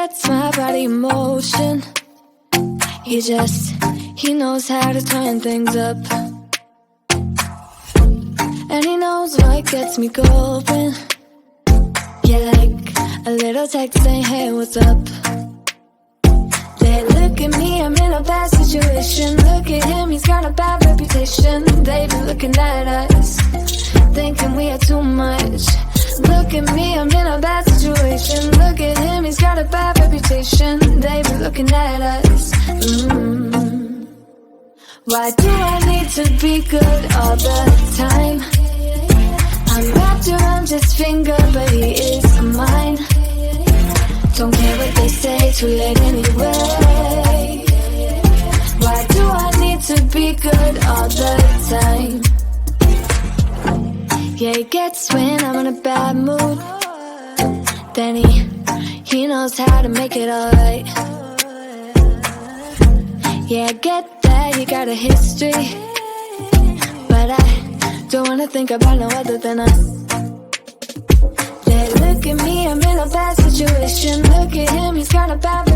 gets my body in motion. He knows how to turn things up. And he knows what gets me going. Yeah, like a little text saying, hey, what's up? They look at me, I'm in a bad situation. Look at him, he's got a bad reputation. They be looking at us, thinking we are too much. Look at me, I'm in a bad situation. Look at him, he's got a bad reputation. They be looking at us. Why do I need to be good all the time? I'm wrapped around his finger, but he is mine. Don't care what they say, too late anyway. Why do I need to be good all the time? Yeah, he gets when I'm in a bad mood. Then he knows how to make it alright. Yeah, I get that you got a history, but I don't wanna think about no other than us. They look at me, I'm in a bad situation. Look at him, he's got a bad